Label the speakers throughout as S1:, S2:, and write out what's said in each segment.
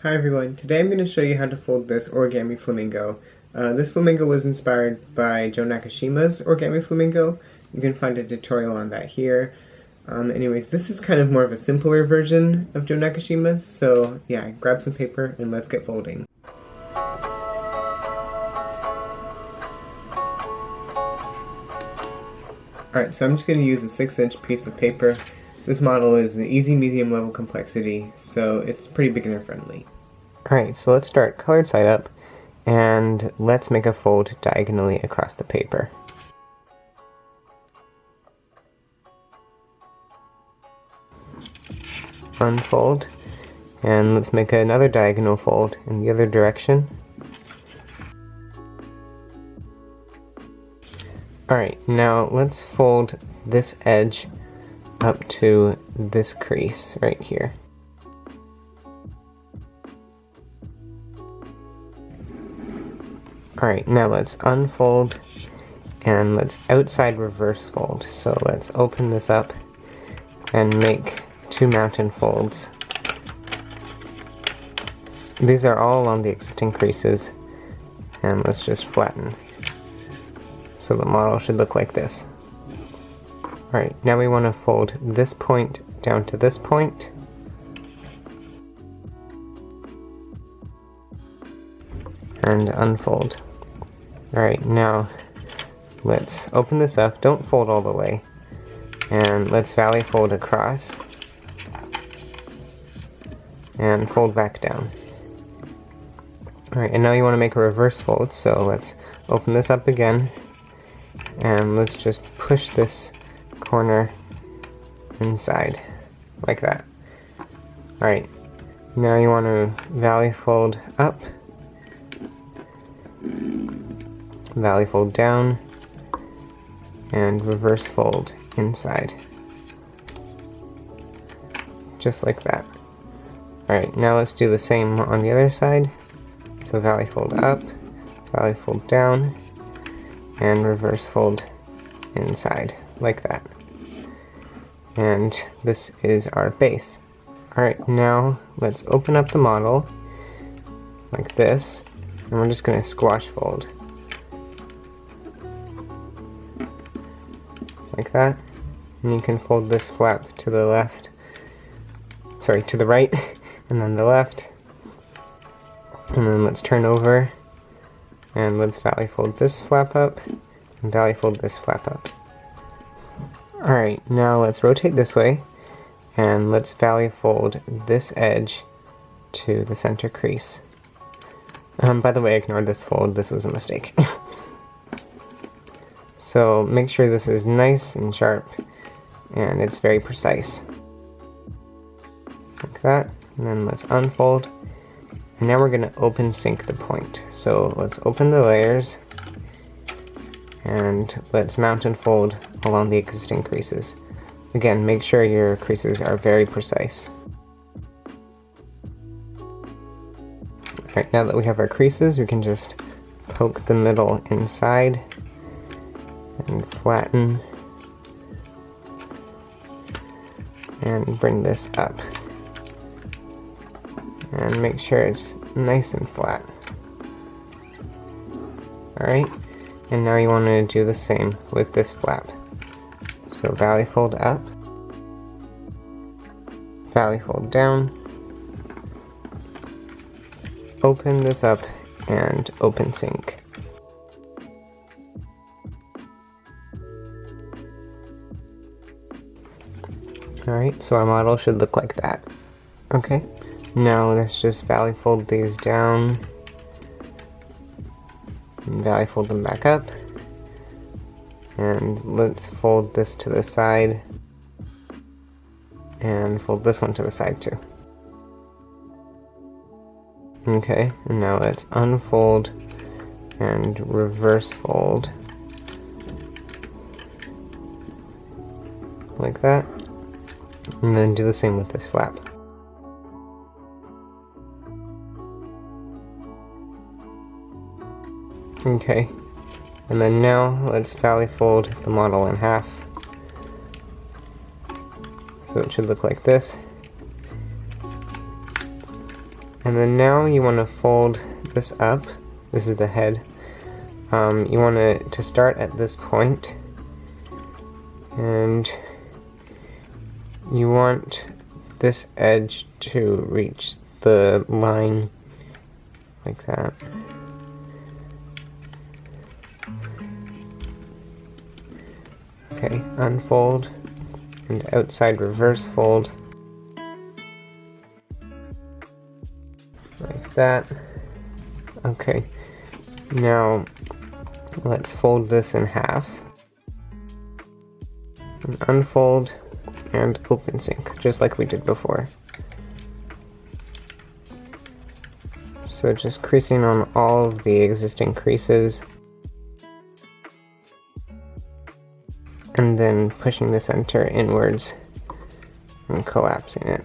S1: Hi everyone, today I'm going to show you how to fold this origami flamingo. This flamingo was inspired by Joe Nakashima's origami flamingo. You can find a tutorial on that here. Anyways, this is kind of more of a simpler version of Joe Nakashima's, so yeah, grab some paper and let's get folding. Alright, so I'm just going to use a 6-inch piece of paper. This model is an easy medium level complexity, so it's pretty beginner friendly. Alright, so let's start colored side up, and let's make a fold diagonally across the paper. Unfold, and let's make another diagonal fold in the other direction. Alright, now let's fold this edge up to this crease right here. Alright, now let's unfold and let's outside reverse fold. So let's open this up and make 2 mountain folds. These are all along the existing creases, and let's just flatten. So the model should look like this. Alright, now we want to fold this point down to this point. And unfold. Alright, now let's open this up, don't fold all the way, and let's valley fold across and fold back down. Alright, and now you want to make a reverse fold, so let's open this up again and let's just push this corner inside like that. Alright, now you want to valley fold up, valley fold down, and reverse fold inside. Just like that. Alright, now let's do the same on the other side. So valley fold up, valley fold down, and reverse fold inside, like that. And this is our base. Alright, now let's open up the model, like this, and we're just going to squash fold. Like that. And you can fold this flap to the left, sorry, to the right, and then the left. And then let's turn over, and let's valley fold this flap up, and valley fold this flap up. Alright, now let's rotate this way, and let's valley fold this edge to the center crease. By the way, I ignored this fold, this was a mistake. So make sure this is nice and sharp, and it's very precise. Like that, and then let's unfold. And now we're going to open sync the point. So let's open the layers, and let's mount and fold along the existing creases. Again, make sure your creases are very precise. Alright, now that we have our creases, we can just poke the middle inside and flatten and bring this up. And make sure it's nice and flat. Alright, and now you want to do the same with this flap. So valley fold up, valley fold down, open this up, and open sync. Alright, so our model should look like that. Okay. Now let's just valley fold these down, and valley fold them back up, and let's fold this to the side, and fold this one to the side too. Okay, and now let's unfold and reverse fold, like that, and then do the same with this flap. Okay, and then now let's valley fold the model in half. So it should look like this. And then now you want to fold this up. This is the head. You want to start at this point, and you want this edge to reach the line like that. Okay, unfold and outside reverse fold like that. Okay, now let's fold this in half and unfold and open sync, just like we did before. So just creasing on all of the existing creases, and then pushing the center inwards and collapsing it.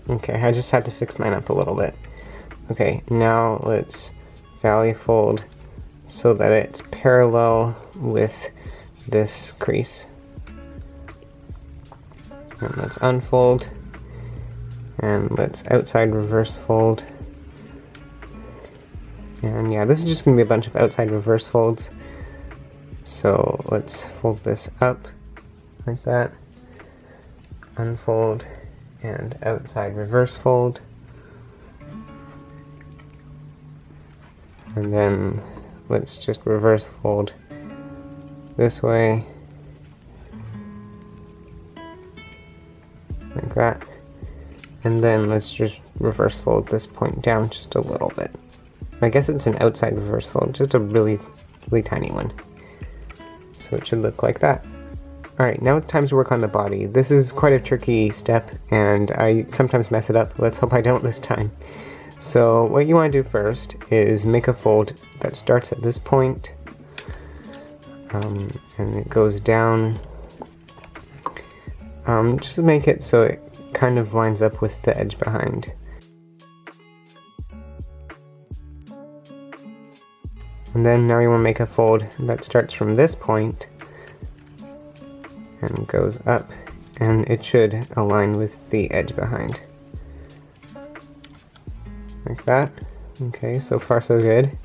S1: Okay, I just had to fix mine up a little bit. Okay, now let's valley fold so that it's parallel with this crease. And let's unfold, and let's outside reverse fold. And yeah, this is just going to be a bunch of outside reverse folds. So let's fold this up like that, unfold, and outside reverse fold. And then let's just reverse fold this way, like that. And then let's just reverse fold this point down just a little bit. I guess it's an outside reverse fold, just a really tiny one. So it should look like that. Alright, now it's time to work on the body. This is quite a tricky step, and I sometimes mess it up. Let's hope I don't this time. So what you want to do first is make a fold that starts at this point, and it goes down. Just to make it so it kind of lines up with the edge behind. And then now you want to make a fold that starts from this point and goes up, and it should align with the edge behind. Like that. Okay, so far so good.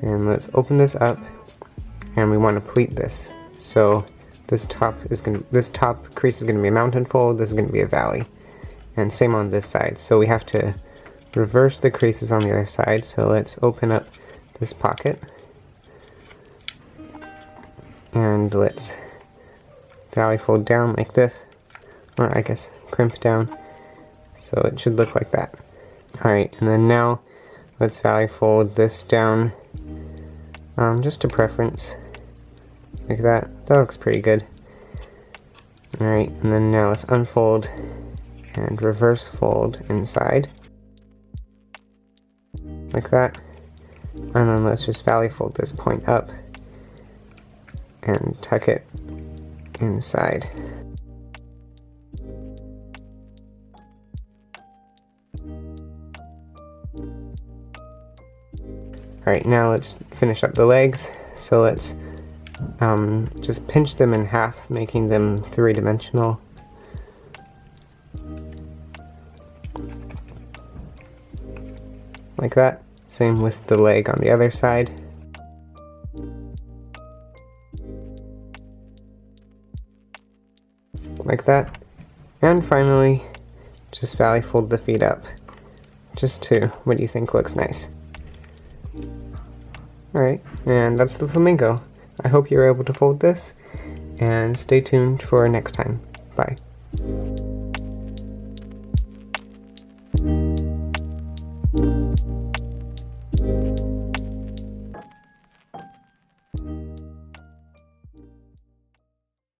S1: And let's open this up, and we want to pleat this. So this top crease is going to be a mountain fold, this is going to be a valley. And same on this side. So we have to reverse the creases on the other side. So let's open up this pocket, and let's valley fold down like this, or I guess crimp down, so it should look like that. Alright, and then now let's valley fold this down, just to preference, like that. That looks pretty good. Alright, and then now let's unfold and reverse fold inside, like that. And then let's just valley fold this point up and tuck it inside. Alright, now let's finish up the legs. So let's just pinch them in half, making them three-dimensional. Like that. Same with the leg on the other side. Like that. And finally, just valley fold the feet up. Just to what you think looks nice. Alright, and that's the flamingo. I hope you're able to fold this, and stay tuned for next time. Bye.